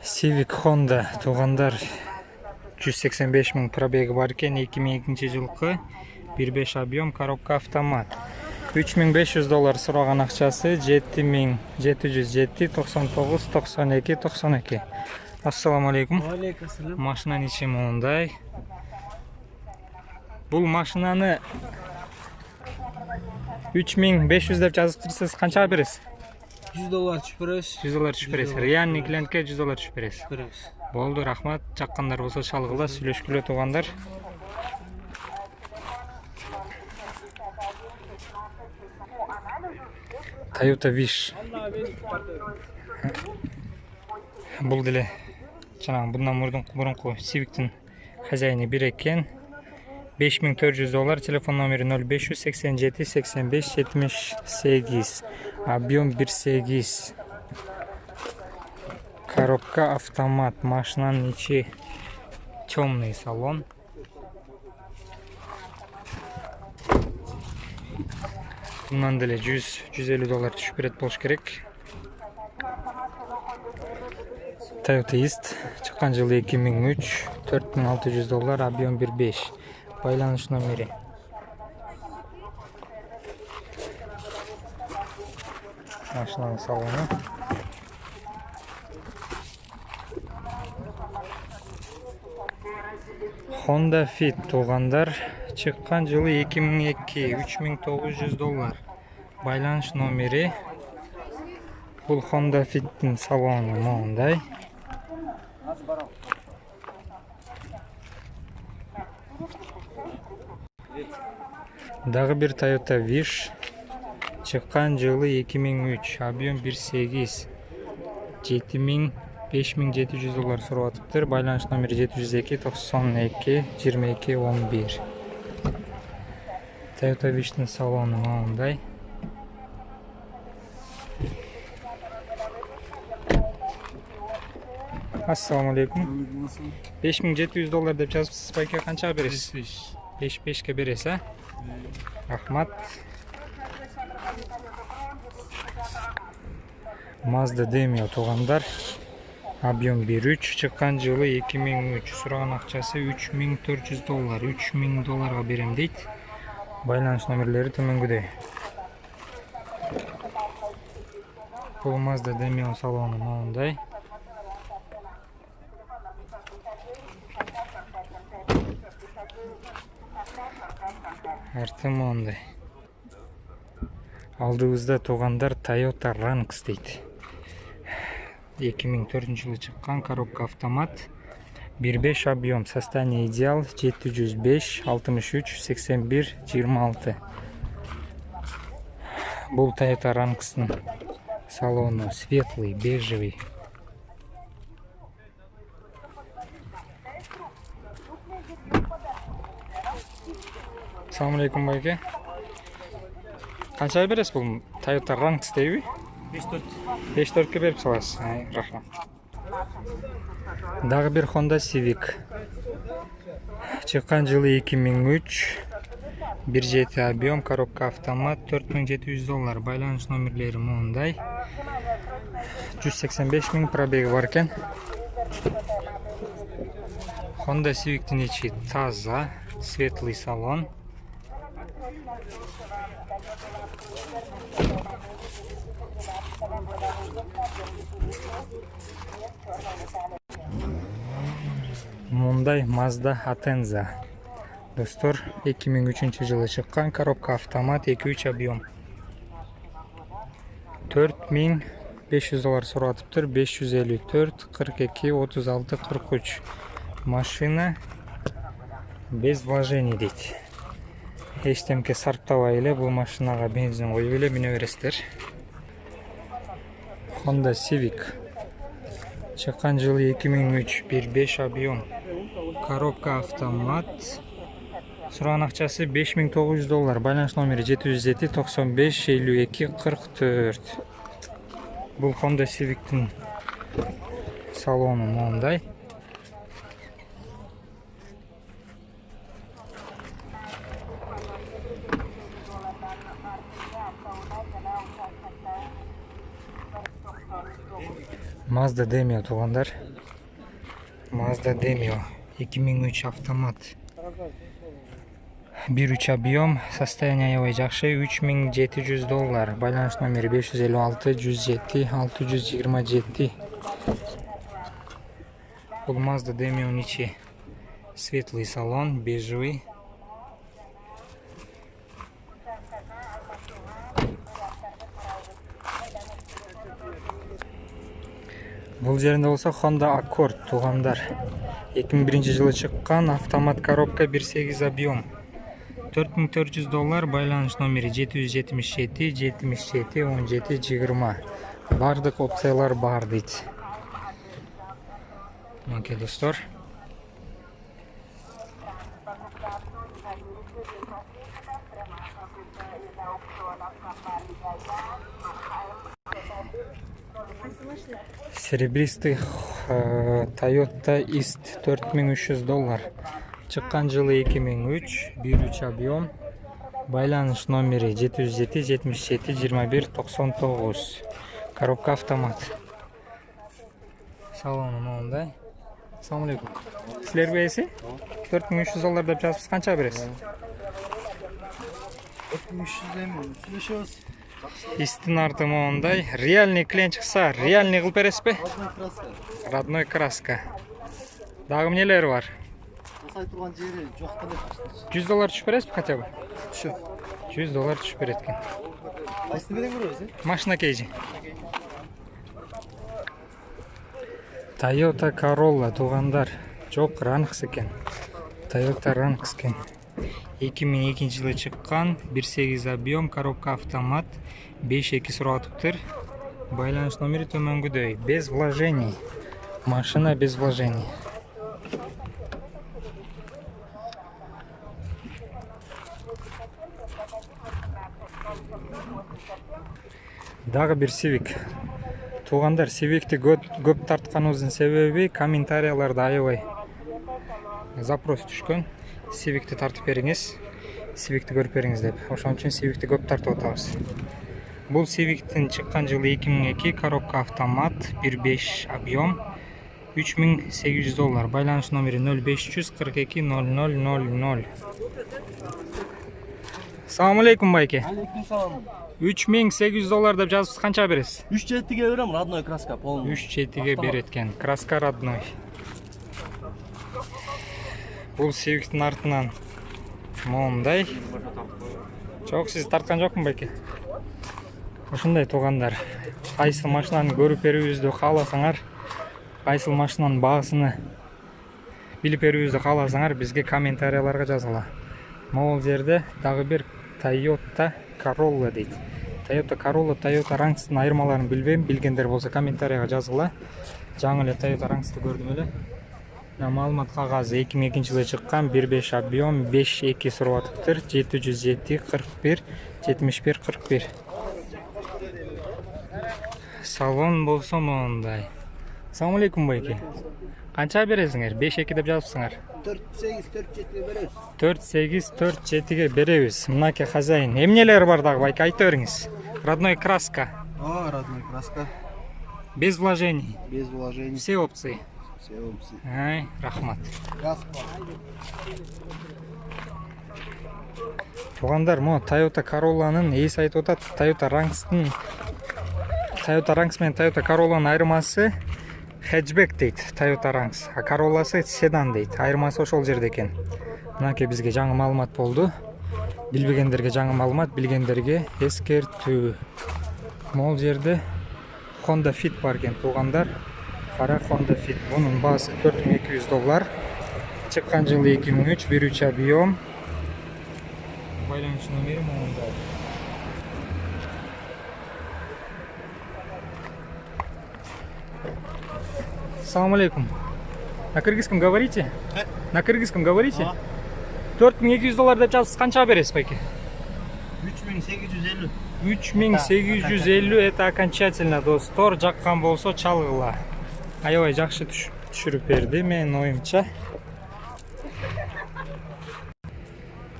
Civic Honda туғандар 185 мың пробегі бар екен, 2002 жылқы, 1.5 объем, коробка автомат. $3500 сұраған ақшасы, 7707 99 92 92. Ассаламу алейкум. Машина неше мұндай? Бұл машинаны 3500 деп жазып тұрсыз, қаншаға бересіз? $100 түшіп бересіз. $100 түшіп бересіз. Реальный клиентке $100 түшіп бересіз. Болды, рахмат. Жаққандар болса шалғыла, сөйлешкілі туғандар. Toyota Wish. Бұл деле жаңағы бұндан бұрынғы Civic'тің хозяйны бір екен. $5400, телефон номері 0587 85 78, объем 1.8. Коробка автомат, машинаның içi темный салон. Bundan деле $100-150 түшіп береді болуш керек. Toyota East, шыққан жылы 2003, $4600, объем 1.5. Байланыш номері. Машинаның салоны. Honda Fit туғандар, шыққан жылы 2002, $3900. Байланыш номері. Бұл Honda Fit'in салоны мұндай. Дағы бір Toyota Wish, шыққан жылы 2003, объем 1.8, $5700 сұрап атыптыр. Байланыш номері 702 92 22 11. Toyota Wish'тің салоны мұндай. Ассаламу алейкум. $5700 деп жазыпсыз, байке қанша бересіз? 5-5-ке бересіз, рахмат. Mazda Demio туғандар, объем 1.3, шыққан жылы 2003, сұраған ақшасы $3400, $3000 берем дейді. Байланыш номерлері төменгідей. Бұл Mazda Demio салоны мұндай. Арты мұндай. Алдыңызда туғандар Toyota Ranks дейді. 2004 жылы шыққан, коробка автомат, 1.5 объем, состояние идеал, 705 63 81 26. Бұл Toyota Ranks'ның салоны светлый, бежевый. Ассаламу алейкум, байке. Қанша бересіз бұл Toyota Ranks дейбі? 5-4-ке беріп саласыз. Рахмат. Дағы бір Honda Civic. Шыққан жылы 2003, 1.7 объем, коробка автомат, $4700. Байланыш номерлері мұндай. 185 мың пробегі бар екен. Honda Civic'тің içi таза, светлый салон. Мұндай Mazda Atenza. Достор, 2003 жылы шыққан, коробка автомат, 2.3 объем. $4500 сұрап атыптыр, 554 42 36 43. Машина без вложений дейді. Ештемке сарптабай еле, бұл машинаға бензин қойып еле міне бересіздер. Honda Civic. Шыққан жылы 2003, 1.5 объем, коробка автомат. Сұраған ақшасы $5900. Байланыш номері 707 95 52 44. Бұл Honda Civic'тің салоны мұндай. Mazda Demio туугандар. Mazda Demio 2003 автомат. 1.3 объем, состояние аябай жакшы, $3700. Байланыш номери 556 107 627. Бул Mazda Demio ичи светлый салон, бежевый. Бул жеринде болсо Honda Accord туугандар. 2001 жылы чыккан автомат коробка 1.8 объем. $4400. Байланыш номери 777 77 17 20. Бардык опциялар бар дейт. Мынакей достор. Серебристый Toyota Ist $4300. Чыккан жылы 2003, 1.3 объем. Байланыш номери 707 77 21 99. Коробка автомат. Салону мондай. Assalamu alaikum. Sizler beysi? $4300 деп жазып канча бересиз? 4300 эми сүйлөшөбүз. Истин арты мондай. Реальный клиент чыкса, реальный кылып бересизби? Родной краска. Дагы эмнелери бар? Жасай турган жери жок деле. $100 түшүп бересизби хотя бы? Түшө. $100 түшүп берет экен. Кайсыны менен көрөбүз, Машина кейжи. Toyota Corolla туугандар. Жок, Ranx экен. Toyota Ranx экен. 2002 жылы чыккан, 1.8 объем, коробка автомат, 5.2 суратыптыр. Байланыш номери төмөнгүдөй. Без вложений. Машина без вложений. Дагы бир Civic. Туугандар, Civic'ти көп тартканыбыздын себеби комментарияларда аябай запрос түшкөн. Civic'ти тартып бериңиз, Civic'ти көрүп бериңиз деп. Ошон үчүн Civic'ти көп тартып атабыз. Бул Civic'тин чыккан жылы 2002, коробка автомат, 1.5 объем, $3800. Байланыш номери 0500 42 0000. Assalamu alaikum байке. Алейкум салам. $3800 деп жазып канча бересиз? 3.7-ге берем, родной краска полный. 3.7-ге берет экен. Краска родной. Бул Civic'тин артынан мондай. Жок, сиз тарткан жокмун байке. Ошондой туугандар. Кайсы машинаны көрүп берүүбүздү кааласаңар, кайсы машинанын баасыны билип берүүбүздү кааласаңар, бизге комментарияларга жазгыла. Могул жерде дагы бир Toyota Corolla дейт. Toyota Corolla, Toyota Ranx'тын айырмаларын билбейм. Билгендер болсо комментарияга жазгыла. Жаңы эле Toyota Ranx'ты көрдүм эле. Маалымат кагазы 2002 жылы чыккан, 1.5 объем, 5.2 сураттыр, 707 41 71 41. Салон болсо мондай. Assalamu alaikum байке. Канча бересиңер? 5.2 деп жазыпсыңар. 4.8-4.7-ге беребиз. 4.8-4.7-ге беребиз. Мынакей хозяин. Эмнелер бар дагы байке, айтып бериңиз. Родной краска. Родной краска. Без вложений. Без вложений. Все опции. Все опции. Ай, рахмат. Туугандар, мо Toyota Corolla'нын ээси айтып атат. Toyota Ranx менен Toyota Corolla'нын айырмасы hatchback дейт. Toyota Ranx. А Corolla'сы седан дейт. Айырмасы ошол жерде экен. Мынакей бизге жаңы маалымат болду. Билбегендерге жаңы маалымат, билгендерге эскертүү. Могул жерде Honda Fit бар экен туугандар. Кара Honda Fit. Бунун баасы $4200. Чыккан жылы 2003, 1.3 объем. Байланыш номери мондай. Assalamu alaikum. На кыргызском говорите? На кыргызском говорите? $4200 деп жазып канча бересиз байке? 3850. 3850 это окончательно, достор. Жаккан болсо чалгыла. Аябай жакшы түшүрүп берди менин оюмча.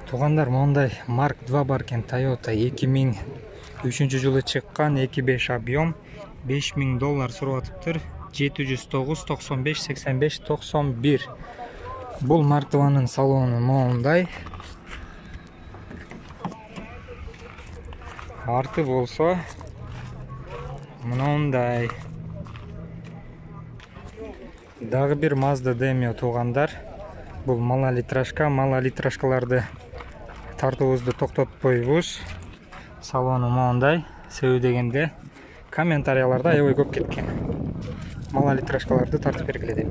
Туугандар, мондай Mark 2 бар экен Toyota 2003 жылы чыккан, 2.5 объем, $5000 сурап атыптыр. 709 95 85 91. Бул мартыбанын салону моундай. Арты болсо мындай. Дагы бир Mazda Demio туугандар. Бул малолитражкаларды тартуубузду токтотпойбуз. Салону моундай. Себеби дегенде комментарияларда аябай көп кеткен. Малолитражкаларды тартып бергиле деп.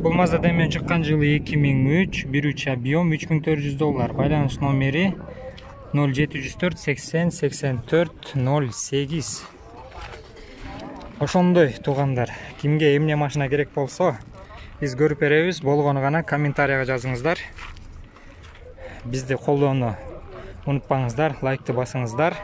Бул Mazda Demio чыккан жылы 2003, 1.3 объем, $3400. Байланыш номери 0704 80 84 08. Ошондой туугандар, кимге эмне машина керек болсо, биз көрүп беребиз. Болгону гана комментарийга жазыңыздар. Бизди колдоону унутпаңыздар, лайкты басыңыздар.